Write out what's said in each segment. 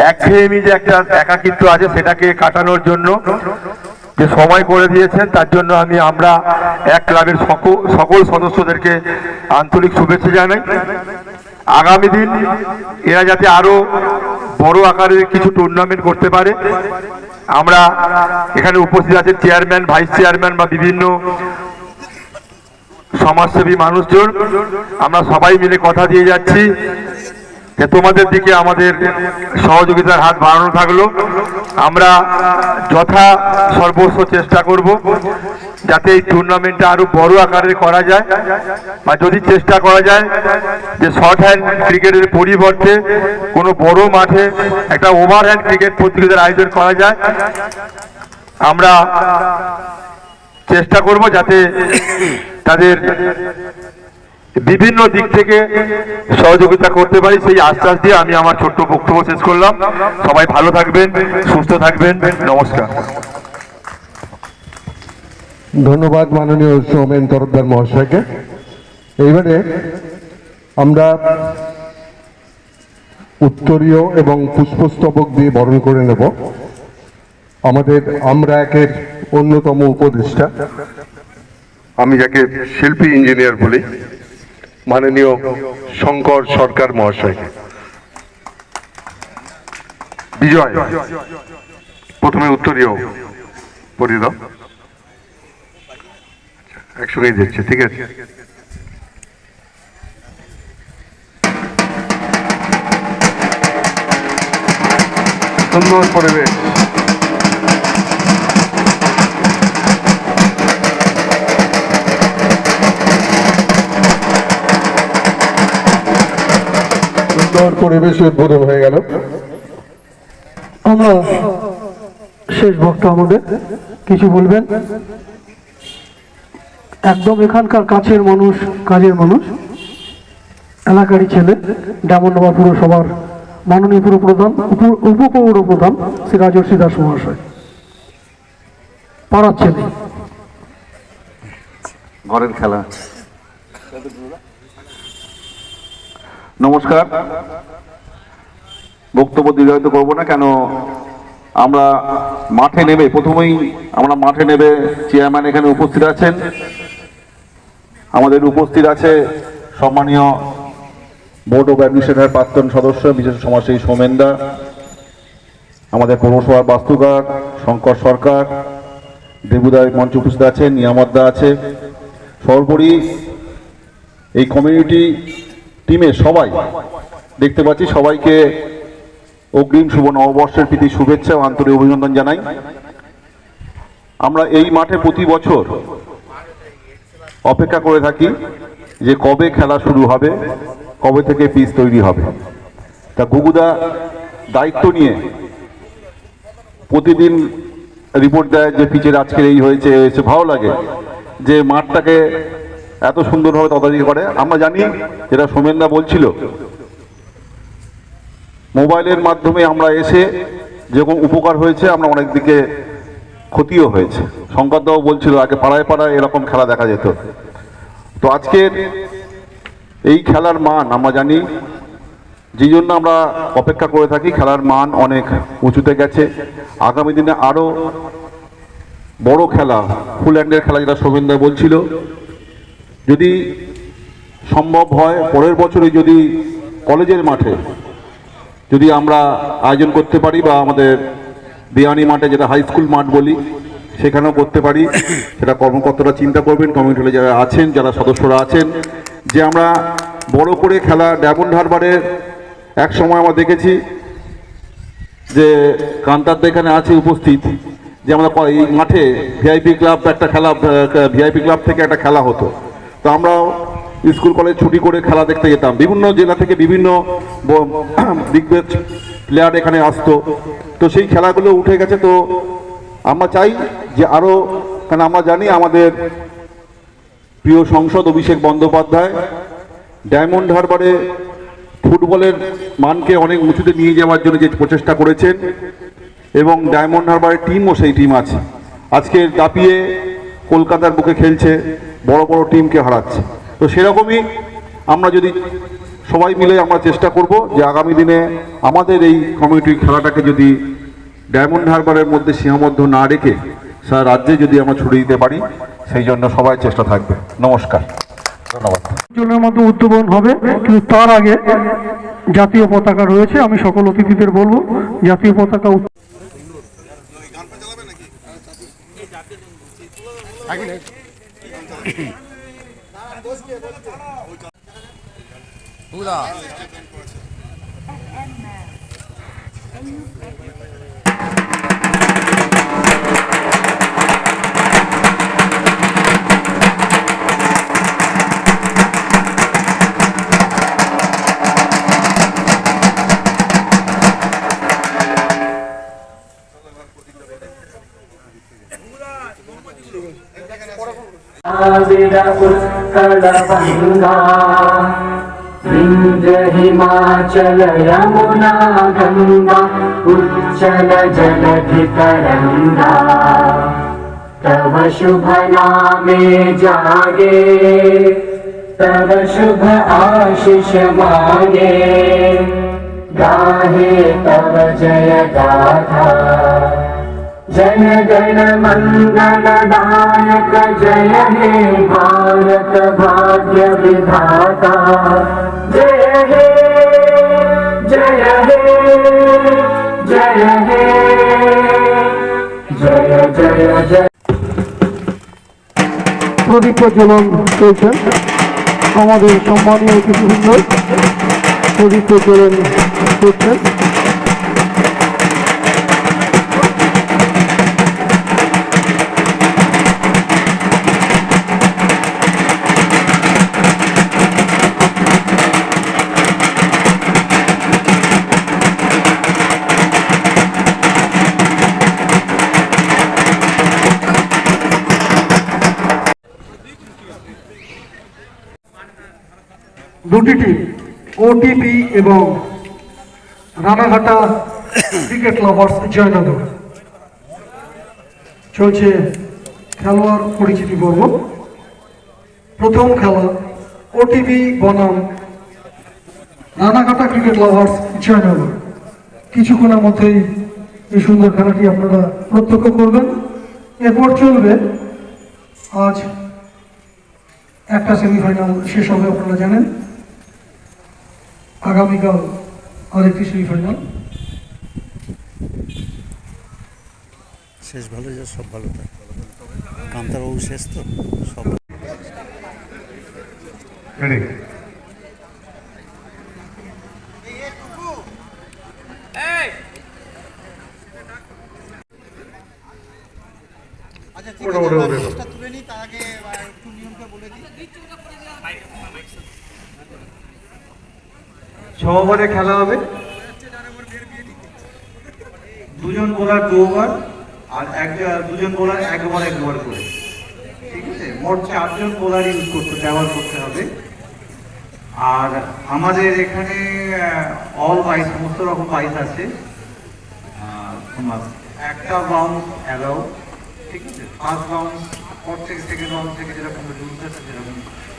একঘেয়েমি যে একটা একাকিত্ব আছে সেটাকে কাটানোর জন্য যে সময় করে দিয়েছেন, তার জন্য আমরা এক ক্লাবের সকল সদস্যদেরকে আন্তরিক শুভেচ্ছা জানাই। আগামী দিন এরা যাতে আরো বড় আকারের কিছু টুর্নামেন্ট করতে পারে, আমরা এখানে উপস্থিত আছেন চেয়ারম্যান, ভাইস চেয়ারম্যান বা বিভিন্ন সমাজসেবী মানুষজন, আমরা সবাই মিলে কথা দিয়ে যাচ্ছি যে তোমাদের দিকে আমাদের সহযোগিতার হাত বাড়ানো থাকলো। আমরা যথা সর্বস্ব চেষ্টা করব যাতে এই টুর্নামেন্টটা আরো বড় আকারে করা যায়, বা যদি চেষ্টা করা যায় যে শর্ট হ্যান্ড ক্রিকেটের পরিবর্তে কোনো বড় মাঠে একটা ওভার হ্যান্ড ক্রিকেট প্রতিযোগিতার আয়োজন করা যায়। আমরা চেষ্টা করব যাতে তাদের বিভিন্ন দিক থেকে সহযোগিতা করতে পারি, সেই আশ্বাস দিয়ে আমি আমার ছোট্ট বক্তব্য শেষ করলাম। সবাই ভালো থাকবেন, সুস্থ থাকবেন, নমস্কার। ধন্যবাদ মাননীয় সৌমেন তরফদার মহাশয়কে। এইবারে আমরা উত্তরীয় এবং পুষ্পস্তবক দিয়ে বরণ করে নেব আমাদের আমরা একের অন্যতম উপদেষ্টা, আমি যাকে শিল্পী ইঞ্জিনিয়ার বলি, মাননীয় শঙ্কর সরকার মহাশয়কে। বিজয়, প্রথমে উত্তরীয় পড়িয়ে দাও। একসঙ্গেই দেখছি, ঠিক আছে। সুন্দর পরিবেশ। পরিবেশ উদ্বোধন হয়ে গেল। আমরা শেষ বক্তা আমাদের কিছু বলবেন, একদম এখানকার কাছের মানুষ, কাজের মানুষ, এলাকারই ছেলে, ডায়মন্ডবাজার পুরসভার মাননীয় পুরপ্রধান, উপপৌর প্রধান শ্রী রাজর্ষি দাস মহাশয়, পাড়ার ছেলে, ঘরের খেলা। নমস্কার। বক্তব্য দীর্ঘায়িত করব না, কেন আমরা মাঠে নেমে চেয়ারম্যান এখানে উপস্থিত আছেন, আমাদের উপস্থিত আছে সম্মানীয় বোর্ড অফ অ্যাডমিনিস্ট্রেটরের প্রাক্তন সদস্য বিশেষ সমাজসেবী সৌমেনদা, আমাদের পৌরসভার বাস্তুকার শঙ্কর সরকার, দেবুদায় মঞ্চে উপস্থিত আছেন, নিয়ামতদা আছে, সর্বোপরি এই কমিউনিটি টিমে সবাই দেখতে পাচ্ছি। সবাইকে অগ্রিম শুভ নববর্ষের প্রীতি শুভেচ্ছা ও আন্তরিক অভিনন্দন জানাই। আমরা এই মাঠে প্রতি বছর অপেক্ষা করে থাকি যে কবে খেলা শুরু হবে, কবে থেকে পিচ তৈরি হবে। তা গুগুদা দায়িত্ব নিয়ে প্রতিদিন রিপোর্ট দেয় যে পিচের আজকের এই হয়েছে। ভালো লাগে যে মাঠটাকে এত সুন্দরভাবে তদারকি করে। আমরা জানি, যেটা সোমেনদা বলছিল, মোবাইলের মাধ্যমে আমরা এসে যেরকম উপকার হয়েছে, আমরা অনেক দিকে ক্ষতিও হয়েছে। শঙ্করদাও বলছিল আগে পাড়ায় পাড়ায় এরকম খেলা দেখা যেত। তো আজকের এই খেলার মান আমরা জানি, যে জন্য আমরা অপেক্ষা করে থাকি, খেলার মান অনেক উঁচুতে গেছে। আগামী দিনে আরও বড় খেলা, ফুল হ্যান্ডের খেলা, যেটা সোমেনদা বলছিল, যদি সম্ভব হয় পরের বছরে যদি কলেজের মাঠে যদি আমরা আয়োজন করতে পারি, বা আমাদের দিয়ানি মাঠে, যেটা হাই স্কুল মাঠ বলি, সেখানেও করতে পারি, সেটা কর্মকর্তারা চিন্তা করবেন, কমিউনিটি হলে যারা আছেন, যারা সদস্যরা আছেন, যে আমরা বড় করে খেলা। ডায়মন্ড হারবারের এক সময় আমরা দেখেছি যে কান্তারদা এখানে আছে উপস্থিত, যে আমরা এই মাঠে ভিআইপি ক্লাব থেকে একটা খেলা হতো। তো আমরা স্কুল কলেজ ছুটি করে খেলা দেখতে যেতাম, বিভিন্ন জেলা থেকে বিভিন্ন দিগ্গজ প্লেয়ার এখানে আসতো। তো সেই খেলাগুলো উঠে গেছে। তো আমরা চাই যে আরও, কারণ আমরা জানি আমাদের প্রিয় সংসদ অভিষেক বন্দ্যোপাধ্যায় ডায়মন্ড হারবারে ফুটবলের মানকে অনেক উঁচুতে নিয়ে যাওয়ার জন্য যে প্রচেষ্টা করেছেন, এবং ডায়মন্ড হারবারের টিমও সেই টিম আছে, আজকে দাপিয়ে কলকাতার বুকে খেলছে, বড় বড় টিমকে হারাচ্ছে। তো সেরকমই আমরা যদি সবাই মিলে আমরা চেষ্টা করব যে আগামী দিনে আমাদের এই কমিউনিটির খেলাটাকে যদি ডায়মন্ড হারবারের মধ্যে সীমাবদ্ধ না রেখে সারা রাজ্যে যদি আমরা ছড়িয়ে দিতে পারি, সেই জন্য সবাই চেষ্টা থাকবে। নমস্কার, ধন্যবাদ। জনের মধ্যে উদ্বোধন হবে, কিন্তু তার আগে জাতীয় পতাকা রয়েছে। আমি সকল অতিথিদের বলবো জাতীয় পতাকা उत्कलबंगा विंध्य हिमाचल यमुना गंगा उच्चल जलधि तरंगा तव शुभ नामे जागे तव शुभ आशीष मांगे गाहे तव जय गाथा जन गण मंगल दायक जय हे भारत भाग्य विधाता जय हे जय हे जय हे जय जय जय। প্রদীপ প্রজ্বলন চলছে। আমাদের সম্মানীয় অতিথিবৃন্দ প্রদীপ প্রজ্বলন করছেন। দুটি টিম ওটিপি এবং রানাঘাটা ক্রিকেট লাভার্স জয়নগর চলছে খেলোয়াড় পরিচিতি পর্ব। প্রথম খেলা ওটিপি বনাম রানাঘাটা ক্রিকেট লাভার্স জয়নগর। কিছুক্ষণের মধ্যেই এই সুন্দর খেলাটি আপনারা প্রত্যক্ষ করবেন। এরপর চলবে আজ একটা সেমিফাইনাল শেষ হবে, আপনারা জানেন। আগামীকাল আরেকটি সেমিফাইনাল। শেষ ভালো যা সব ভালো থাকে, কান্তারবাবু শেষ তো সব। ছ ওভারে খেলা হবে, দুজন বোলার 2 ওভার আর দুজন বোলার 1 ওভার 1 ওভার করে, ঠিক আছে। মোট 4 জন বোলার ব্যবহার করতে হবে। আর আমাদের এখানে অল বাইস, সমস্ত রকম বাইস আছে। তোমার একটা বাউন্স অ্যালাউ, ঠিক আছে। ফার্স্ট বাউন্স পর থেকে সেকেন্ড বাউন্স থেকে যেরকম রুলস আছে সেরকম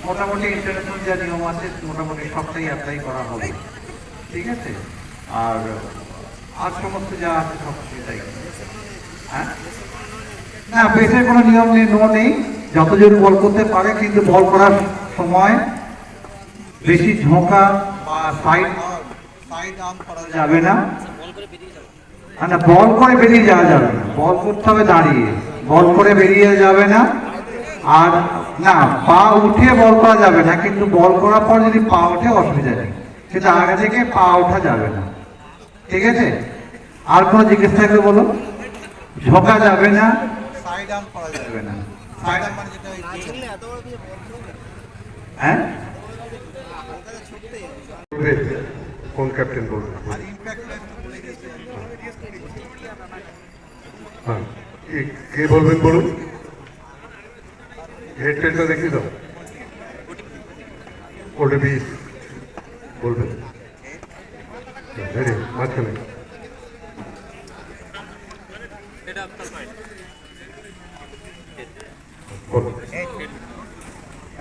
মোটামুটি ইন্টারন্যাশনাল যা নিয়ম আছে মোটামুটি সবটাই অ্যাপ্লাই করা হবে, ঠিক আছে। আর আর সমস্ত যা আছে সব সেটাই। হ্যাঁ, না পেসের কোনো নিয়ম নেই, যতজন বল করতে পারে, কিন্তু বল করার সময় বেশি ঝোঁকা বা সাইড আর্ম করা যাবে না। না, বল করে বেরিয়ে যাওয়া যাবে না, বল করতে হবে দাঁড়িয়ে, বল করে বেরিয়ে যাবে না। আর না, পা উঠে বল করা যাবে না, কিন্তু বল করার পর যদি পা ওঠে অসুবিধা নেই, সেটা আগে থেকে পা ওঠা যাবে না, ঠিক আছে। আর কোনো জিজ্ঞেস থাকলে বলো। ঝোঁকা যাবে না, সাইড আর্ম করা যাবে না। সাইড আর্ম মানে যেটা হ্যাঁ, কোন ক্যাপ্টেন বলবেন? হ্যাঁ, কে বলবেন বলুন? হেড টেলটা দেখি দাও, ওটিপি বলবেন। মাঝখানে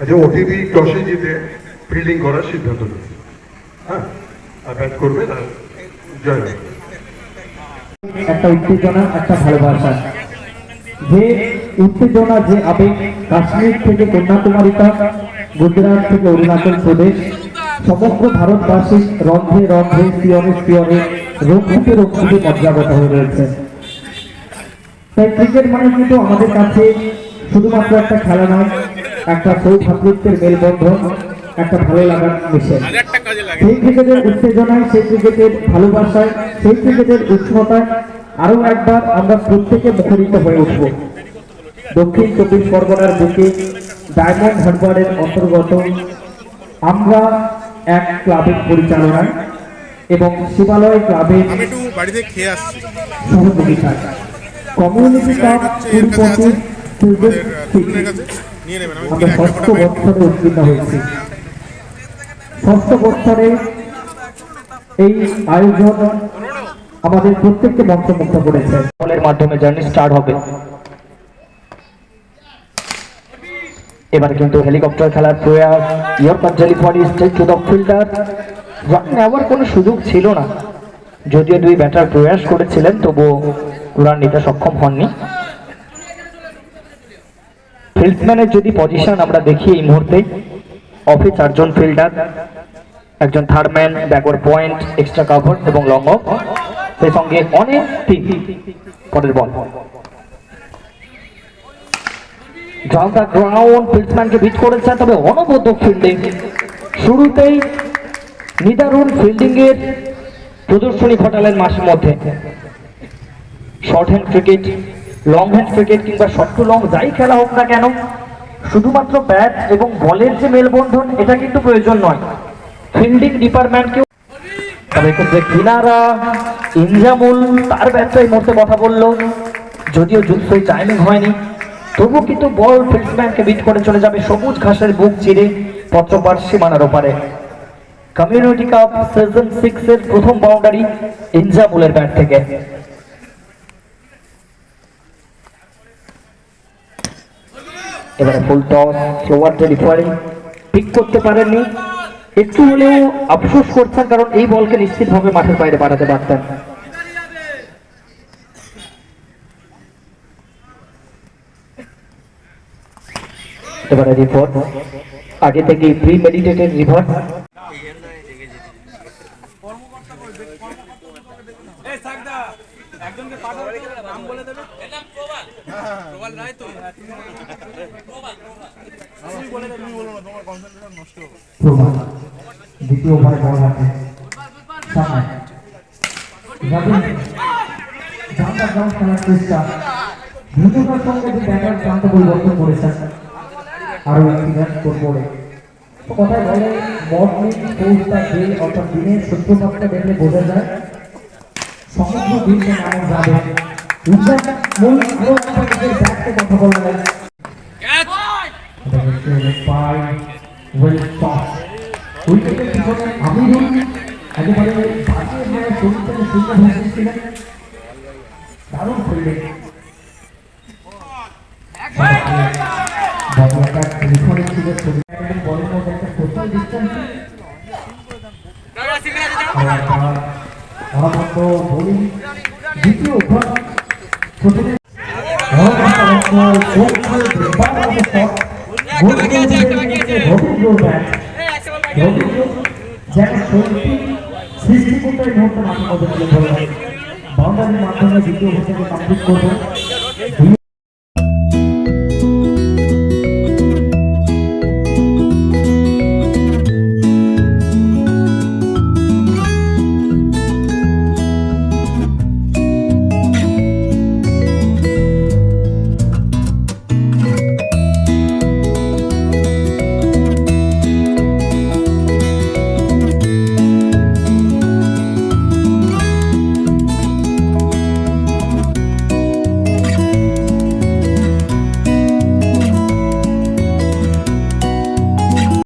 আচ্ছা, ওটিপি টসে জিতে ফিল্ডিং করার সিদ্ধান্ত নিয়েছে। হ্যাঁ, আর ব্যাট করবেন আর জয় হবে। একটা উত্তেজনা, একটা ভালোবাসা, যে উত্তেজনা, যে আবেগ কাশ্মীর থেকে কন্যাকুমারিকা, গুজরাট থেকে অরুণাচল প্রদেশ, সমগ্র ভারতবাসীর রন্ধ্রে রন্ধ্রে পিয়নে পিয়নে রক্ষিতে রক্ষিতে পর্যাগত হয়ে রয়েছে। তাই ক্রিকেট মানে কিন্তু আমাদের কাছে শুধুমাত্র একটা খেলা নয়, একটা সৌভাতৃত্বের মেলবন্ধন, একটা ভালো লাগার মিশন। সেই ক্রিকেটের উত্তেজনায়, সেই ক্রিকেটের ভালোবাসায়, সেই ক্রিকেটের উষ্ণতায় আরো একবার আমরা প্রত্যেকে মুখরিত হয়ে উঠব। দক্ষিণ চব্বিশ পরগনার বুকে ডায়মন্ড হারবারের অন্তর্গত আমরা এক ক্লাবের পরিচালনায় এবং শিবালয় ক্লাবের সহযোগিতায় কমিউনিটি কাপ 2025 আমরা ষষ্ঠ বছরে উত্তীর্ণ হয়েছি। ষষ্ঠ বছরে এই আয়োজন আমাদের প্রত্যেককে মন্ত্রমুগ্ধ করেছে। বলের মাধ্যমে জার্নি স্টার্ট হবে। এবার কিন্তু হেলিকপ্টার খেলার প্রয়াস, ইয়র্কার জেলিফারি straight to the fielder, run নেওয়ার কোনো সুযোগ ছিল না। যদিও দুই ব্যাটার প্রয়াস করেছিলেন, তবুও রান নিতে সক্ষম হননি। ফিল্ডম্যানের যদি পজিশন আমরা দেখি এই মুহূর্তে, অফে 4 জন ফিল্ডার, একজন third man, backward point, extra cover এবং লং অফ, সেই সঙ্গে অনেক টিম। পরের বল ড্রাউন দ্য গ্রাউন্ড, ফিল্ডম্যানকে বিট করেছে, তবে অনবদ্য ফিল্ডিং। শুরুতেই নিদারুণ ফিল্ডিং এর প্রদর্শনী ঘটালেন মাঠের মধ্যে। Short hand cricket, long hand cricket কিংবা শর্ট টু লং যাই খেলা হোক না কেন, শুধুমাত্র ব্যাট এবং বলের যে মেলবন্ধন এটা কিন্তু প্রয়োজন নয়, ফিল্ডিং ডিপার্টমেন্টকেও। তবে ক্ষেত্রে কিনারা ইনজামুল, তার ব্যাটটা এই মুহূর্তে কথা বললো, যদিও জুৎসই টাইমিং হয়নি, তবু কিন্তু বল ফিল্ডম্যানকে বিট করে চলে যাবে সবুজ ঘাসের বুক চিরে পত্রপাড় সীমানার ওপারে। কমিউনিটি কাপ সিজন 6 এর প্রথম বাউন্ডারি ইনজামুলের ব্যাট থেকে। এবারে full toss, slower delivery, pick করতে পারেননি। একটু হলেও আফসোস করছেন, কারণ এই বলকে নিশ্চিতভাবে মাঠের বাইরে পাঠাতে পারতেন। এবারে রিপোর্ট, আগে থেকে প্রি মেডিটেটেড রিপোর্ট। দ্বিতীয় ওভারে বল হাতে সামনে খেলার চেষ্টা, দ্রুততার সঙ্গে যে ব্যাটার প্রান্ত পরিবর্তন করেছেন, আরো একটি রান পরে। কথায় বলে মর্নিং পোজ দ্য ডে, অর্থাৎ দিনের সূত্রপাতটা দেখলে বোঝা যায় সমগ্র দিনটা নামে যাবে। মূল আরো একটা ব্যাটকে কথা বলা যায়। উইকেটের পিছনে আমিরুল একেবারে বাজিয়ে মেরে শরীর থেকে শূন্য হয়েছিলেন, দারুণ ফিল্ডিং। বলের মধ্যে একটা সোশ্যাল ডিস্টেন্সিং, বোলিং দ্বিতীয় ওভার প্রথমে সৃষ্টি করতে এই মুহূর্তে মাঠের মধ্যে তুলে ধরলেন। বাউন্ডারির মাধ্যমে দ্বিতীয় ওভার থেকে কমপ্লিট করবেন।